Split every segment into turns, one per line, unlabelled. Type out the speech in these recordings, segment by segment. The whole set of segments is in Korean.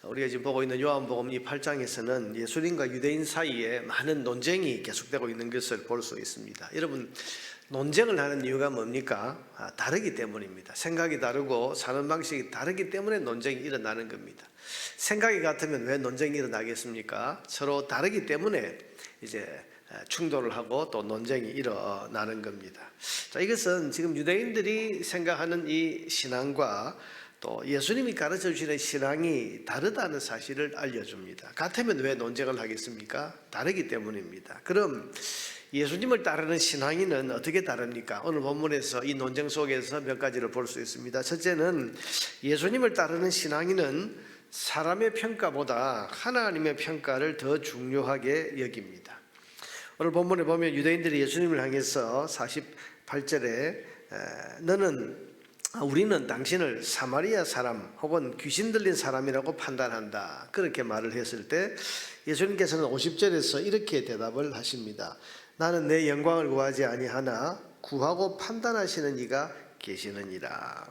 우리가 지금 보고 있는 요한복음 이 8장에서는 예수님과 유대인 사이에 많은 논쟁이 계속되고 있는 것을 볼 수 있습니다. 여러분, 논쟁을 하는 이유가 뭡니까? 다르기 때문입니다. 생각이 다르고 사는 방식이 다르기 때문에 논쟁이 일어나는 겁니다. 생각이 같으면 왜 논쟁이 일어나겠습니까? 서로 다르기 때문에 이제 충돌을 하고 또 논쟁이 일어나는 겁니다. 자, 이것은 지금 유대인들이 생각하는 이 신앙과 또 예수님이 가르쳐 주시는 신앙이 다르다는 사실을 알려줍니다. 같으면 왜 논쟁을 하겠습니까? 다르기 때문입니다. 그럼 예수님을 따르는 신앙인은 어떻게 다릅니까? 오늘 본문에서 이 논쟁 속에서 몇 가지를 볼 수 있습니다. 첫째는 예수님을 따르는 신앙인은 사람의 평가보다 하나님의 평가를 더 중요하게 여깁니다. 오늘 본문에 보면 유대인들이 예수님을 향해서 48절에 우리는 당신을 사마리아 사람 혹은 귀신 들린 사람이라고 판단한다, 그렇게 말을 했을 때 예수님께서는 50절에서 이렇게 대답을 하십니다. 나는 내 영광을 구하지 아니하나 구하고 판단하시는 이가 계시느니라.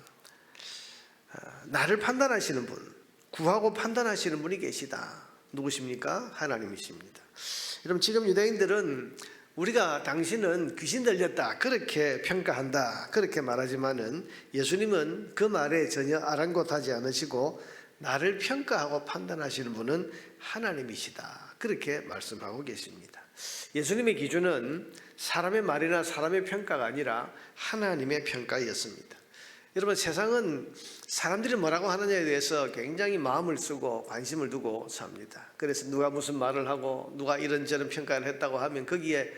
나를 판단하시는 분, 구하고 판단하시는 분이 계시다. 누구십니까? 하나님이십니다. 여러분, 지금 유대인들은 우리가 당신은 귀신 들렸다 그렇게 평가한다 그렇게 말하지만은 예수님은 그 말에 전혀 아랑곳하지 않으시고 나를 평가하고 판단하시는 분은 하나님이시다 그렇게 말씀하고 계십니다. 예수님의 기준은 사람의 말이나 사람의 평가가 아니라 하나님의 평가였습니다. 여러분, 세상은 사람들이 뭐라고 하느냐에 대해서 굉장히 마음을 쓰고 관심을 두고 삽니다. 그래서 누가 무슨 말을 하고 누가 이런저런 평가를 했다고 하면 거기에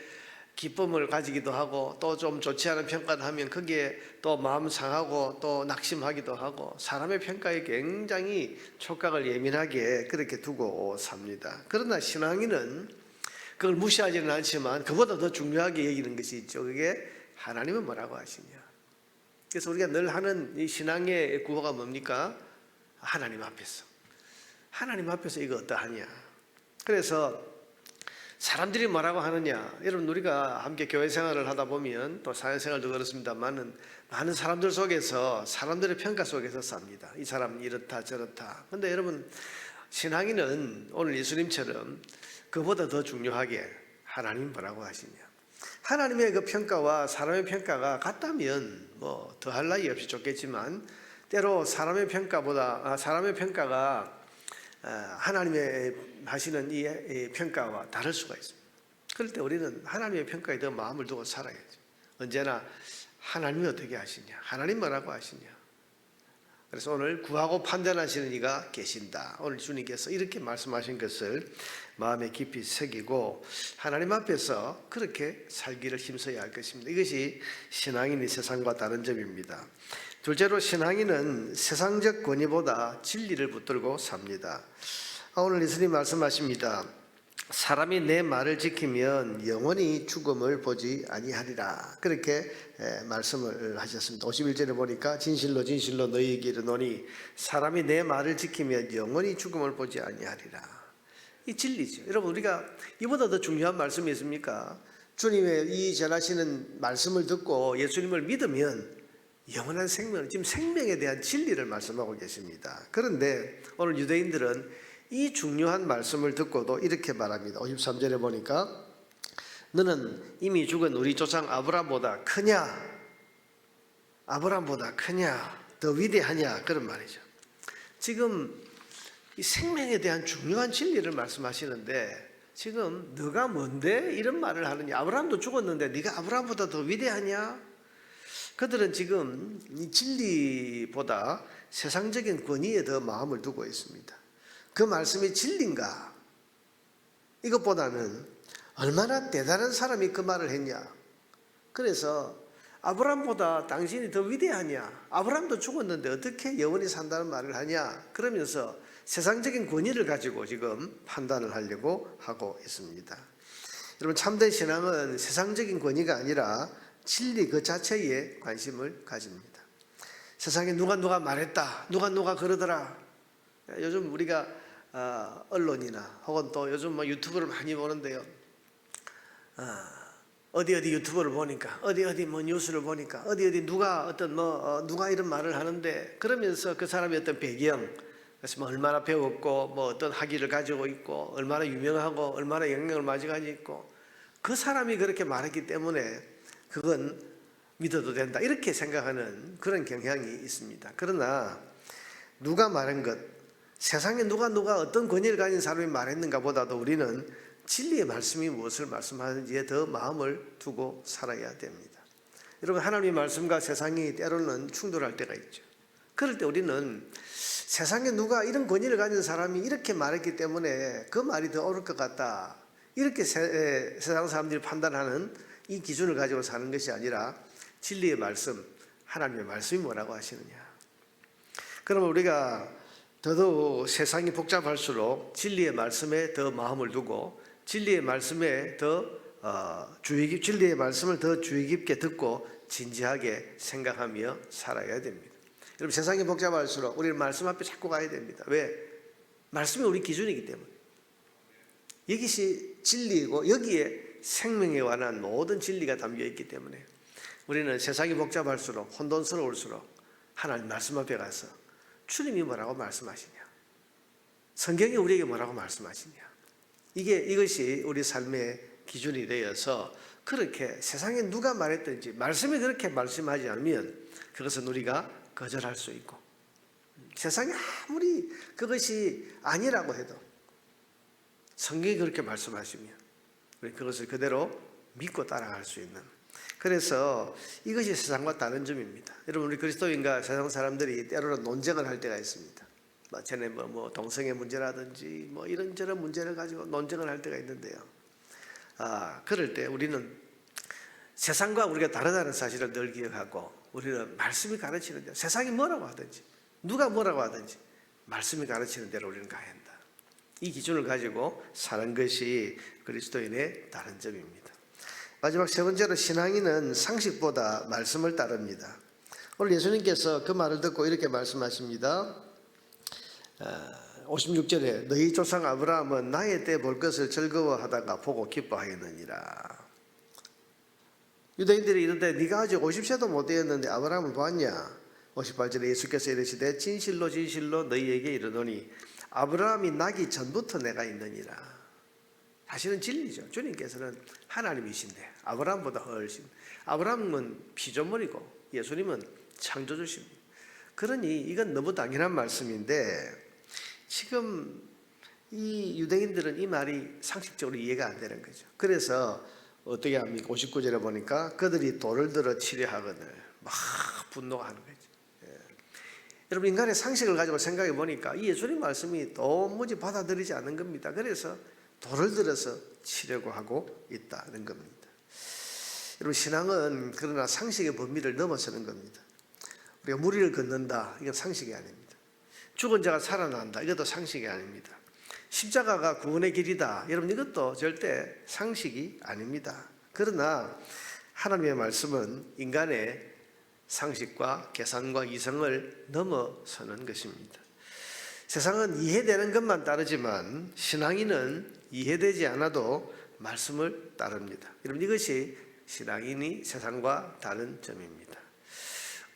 기쁨을 가지기도 하고 또 좀 좋지 않은 평가를 하면 거기에 또 마음 상하고 또 낙심하기도 하고 사람의 평가에 굉장히 촉각을 예민하게 그렇게 두고 삽니다. 그러나 신앙인은 그걸 무시하지는 않지만 그보다 더 중요하게 여기는 것이 있죠. 그게 하나님은 뭐라고 하시냐. 그래서 우리가 늘 하는 이 신앙의 구호가 뭡니까? 하나님 앞에서 이거 어떠하냐. 그래서 사람들이 뭐라고 하느냐. 여러분, 우리가 함께 교회 생활을 하다 보면 또 사회생활도 그렇습니다만 많은 사람들 속에서 사람들의 평가 속에서 삽니다. 이 사람은 이렇다 저렇다. 그런데 여러분, 신앙인은 오늘 예수님처럼 그보다 더 중요하게 하나님 뭐라고 하시냐. 하나님의 그 평가와 사람의 평가가 같다면 뭐 더할 나위 없이 좋겠지만 때로 사람의 평가가 하나님의 하시는 이 평가와 다를 수가 있습니다. 그럴 때 우리는 하나님의 평가에 더 마음을 두고 살아야죠. 언제나 하나님이 어떻게 하시냐, 하나님 뭐라고 하시냐. 그래서 오늘 구하고 판단하시는 이가 계신다. 오늘 주님께서 이렇게 말씀하신 것을 마음에 깊이 새기고 하나님 앞에서 그렇게 살기를 힘써야 할 것입니다. 이것이 신앙인이 세상과 다른 점입니다. 둘째로, 신앙인은 세상적 권위보다 진리를 붙들고 삽니다. 오늘 예수님 말씀하십니다. 사람이 내 말을 지키면 영원히 죽음을 보지 아니하리라. 그렇게 말씀을 하셨습니다. 51절에 보니까 진실로 진실로 너희에게 이르노니 사람이 내 말을 지키면 영원히 죽음을 보지 아니하리라. 이 진리죠. 여러분, 우리가 이보다 더 중요한 말씀이 있습니까? 주님의 이 전하시는 말씀을 듣고 예수님을 믿으면 영원한 생명, 지금 생명에 대한 진리를 말씀하고 계십니다. 그런데 오늘 유대인들은 이 중요한 말씀을 듣고도 이렇게 말합니다. 53절에 보니까 너는 이미 죽은 우리 조상 아브라함보다 크냐? 아브라함보다 크냐? 더 위대하냐? 그런 말이죠. 지금 이 생명에 대한 중요한 진리를 말씀하시는데 지금 너가 뭔데 이런 말을 하느냐? 아브라함도 죽었는데 네가 아브라함보다 더 위대하냐? 그들은 지금 이 진리보다 세상적인 권위에 더 마음을 두고 있습니다. 그 말씀이 진리인가? 이것보다는 얼마나 대단한 사람이 그 말을 했냐? 그래서 아브라함보다 당신이 더 위대하냐? 아브라함도 죽었는데 어떻게 영원히 산다는 말을 하냐? 그러면서 세상적인 권위를 가지고 지금 판단을 하려고 하고 있습니다. 여러분, 참된 신앙은 세상적인 권위가 아니라 진리 그 자체에 관심을 가집니다. 세상에 누가 말했다, 누가 그러더라. 요즘 우리가 언론이나 혹은 또 요즘 유튜브를 많이 보는데요. 어디 유튜브를 보니까 어디 뉴스를 보니까 어디 누가 누가 이런 말을 하는데 그러면서 그 사람의 어떤 배경, 그래서 뭐 얼마나 배웠고 뭐 어떤 학위를 가지고 있고 얼마나 유명하고 얼마나 영향을 많이 가지고 있고 그 사람이 그렇게 말했기 때문에 그건 믿어도 된다 이렇게 생각하는 그런 경향이 있습니다. 그러나 누가 말한 것, 세상에 누가 어떤 권위를 가진 사람이 말했는가 보다도 우리는 진리의 말씀이 무엇을 말씀하는지에 더 마음을 두고 살아야 됩니다. 여러분, 하나님의 말씀과 세상이 때로는 충돌할 때가 있죠. 그럴 때 우리는 세상에 누가 이런 권위를 가진 사람이 이렇게 말했기 때문에 그 말이 더 옳을 것 같다 이렇게 세상 사람들이 판단하는 이 기준을 가지고 사는 것이 아니라 진리의 말씀, 하나님의 말씀이 뭐라고 하시느냐. 그러면 우리가 더더욱 세상이 복잡할수록 진리의 말씀에 더 마음을 두고 진리의 말씀에 진리의 말씀을 더 주의 깊게 듣고 진지하게 생각하며 살아야 됩니다. 여러분, 세상이 복잡할수록 우리는 말씀 앞에 자꾸 가야 됩니다. 왜? 말씀이 우리 기준이기 때문에. 이것이 진리이고 여기에 생명에 관한 모든 진리가 담겨 있기 때문에 우리는 세상이 복잡할수록 혼돈스러울수록 하나님 말씀 앞에 가서 주님이 뭐라고 말씀하시냐, 성경이 우리에게 뭐라고 말씀하시냐, 이것이 우리 삶의 기준이 되어서 그렇게 세상에 누가 말했든지 말씀이 그렇게 말씀하지 않으면 그것은 우리가 거절할 수 있고, 세상이 아무리 그것이 아니라고 해도 성경이 그렇게 말씀하시면 우리 그것을 그대로 믿고 따라갈 수 있는, 그래서 이것이 세상과 다른 점입니다. 여러분, 우리 그리스도인과 세상 사람들이 때로는 논쟁을 할 때가 있습니다. 전에 뭐 동성애 문제라든지 뭐 이런저런 문제를 가지고 논쟁을 할 때가 있는데요. 그럴 때 우리는 세상과 우리가 다르다는 사실을 늘 기억하고 우리는 말씀이 가르치는 대로, 세상이 뭐라고 하든지 누가 뭐라고 하든지 말씀이 가르치는 대로 우리는 가야 한다. 이 기준을 가지고 사는 것이 그리스도인의 다른 점입니다. 마지막 세 번째로, 신앙인은 상식보다 말씀을 따릅니다. 오늘 예수님께서 그 말을 듣고 이렇게 말씀하십니다. 56절에 너희 조상 아브라함은 나의 때 볼 것을 즐거워하다가 보고 기뻐하였느니라. 유대인들이 이런데 네가 아직 50세도 못 되었는데 아브라함을 보았냐? 58절에 예수께서 이르시되 진실로 진실로 너희에게 이르노니 아브라함이 나기 전부터 내가 있느니라. 사실은 진리죠. 주님께서는 하나님이신데 아브라함보다 훨씬, 아브라함은 피조물이고 예수님은 창조주십니다. 그러니 이건 너무 당연한 말씀인데 지금 이 유대인들은 이 말이 상식적으로 이해가 안 되는 거죠. 그래서 어떻게 합니까? 59절에 보니까 그들이 돌을 들어 치려 하거늘 막 분노가 하는 거죠. 여러분, 인간의 상식을 가지고 생각해 보니까 이 예수님 말씀이 도무지 받아들이지 않는 겁니다. 그래서 돌을 들어서 치려고 하고 있다는 겁니다. 여러분, 신앙은 그러나 상식의 범위를 넘어서는 겁니다. 우리가 무리를 걷는다, 이건 상식이 아닙니다. 죽은 자가 살아난다, 이것도 상식이 아닙니다. 십자가가 구원의 길이다, 여러분, 이것도 절대 상식이 아닙니다. 그러나 하나님의 말씀은 인간의 상식과 계산과 이성을 넘어서는 것입니다. 세상은 이해되는 것만 따르지만 신앙인은 이해되지 않아도 말씀을 따릅니다. 여러분, 이것이 신앙인이 세상과 다른 점입니다.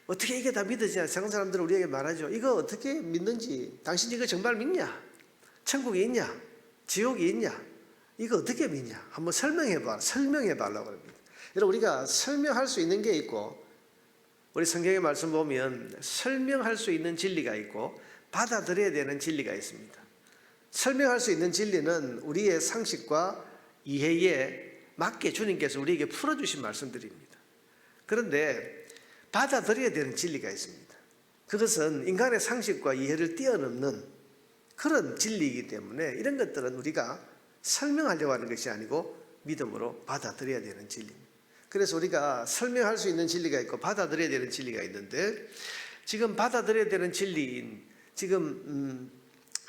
어떻게 이게 다 믿어지냐? 세상 사람들은 우리에게 말하죠. 이거 어떻게 믿는지, 당신 이거 정말 믿냐? 천국이 있냐? 지옥이 있냐? 이거 어떻게 믿냐? 한번 설명해봐라고 합니다. 여러분, 우리가 설명할 수 있는 게 있고, 우리 성경의 말씀 보면 설명할 수 있는 진리가 있고 받아들여야 되는 진리가 있습니다. 설명할 수 있는 진리는 우리의 상식과 이해에 맞게 주님께서 우리에게 풀어주신 말씀들입니다. 그런데 받아들여야 되는 진리가 있습니다. 그것은 인간의 상식과 이해를 뛰어넘는 그런 진리이기 때문에 이런 것들은 우리가 설명하려고 하는 것이 아니고 믿음으로 받아들여야 되는 진리입니다. 그래서 우리가 설명할 수 있는 진리가 있고 받아들여야 되는 진리가 있는데, 지금 받아들여야 되는 진리인 지금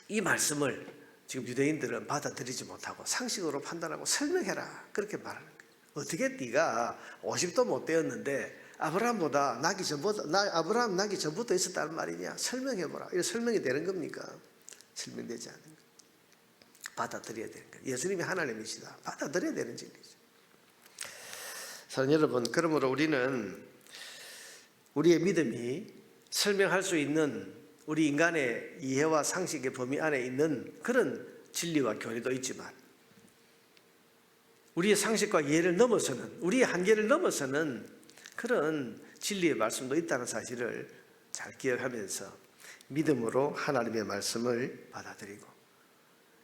이 말씀을 지금 유대인들은 받아들이지 못하고 상식으로 판단하고 설명해라, 그렇게 말하는 거예요. 어떻게 네가 50도 못 되었는데 아브라함 나기 전부터 있었다는 말이냐? 설명해보라. 이거 설명이 되는 겁니까? 설명되지 않는 거예요. 받아들여야 되는 거예요. 예수님이 하나님이시다, 받아들여야 되는 진리죠. 사랑하는 여러분, 그러므로 우리는 우리의 믿음이 설명할 수 있는 우리 인간의 이해와 상식의 범위 안에 있는 그런 진리와 교리도 있지만 우리의 상식과 이해를 넘어서는, 우리의 한계를 넘어서는 그런 진리의 말씀도 있다는 사실을 잘 기억하면서 믿음으로 하나님의 말씀을 받아들이고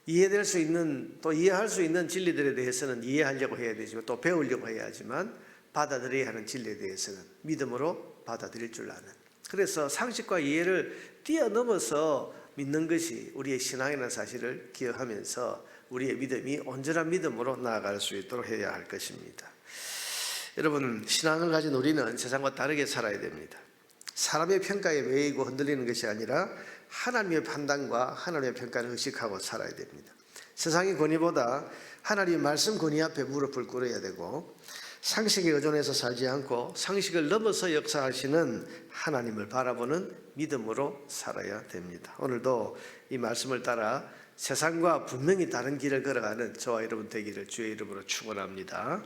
이해될 수 있는, 또 이해할 수 있는 진리들에 대해서는 이해하려고 해야 되지만 또 배우려고 해야 하지만 받아들여야 하는 진리에 대해서는 믿음으로 받아들일 줄 아는, 그래서 상식과 이해를 뛰어넘어서 믿는 것이 우리의 신앙이라는 사실을 기억하면서 우리의 믿음이 온전한 믿음으로 나아갈 수 있도록 해야 할 것입니다. 여러분, 신앙을 가진 우리는 세상과 다르게 살아야 됩니다. 사람의 평가에 매이고 흔들리는 것이 아니라 하나님의 판단과 하나님의 평가를 의식하고 살아야 됩니다. 세상의 권위보다 하나님의 말씀 권위 앞에 무릎을 꿇어야 되고 상식에 의존해서 살지 않고 상식을 넘어서 역사하시는 하나님을 바라보는 믿음으로 살아야 됩니다. 오늘도 이 말씀을 따라 세상과 분명히 다른 길을 걸어가는 저와 여러분 되기를 주의 이름으로 축원합니다.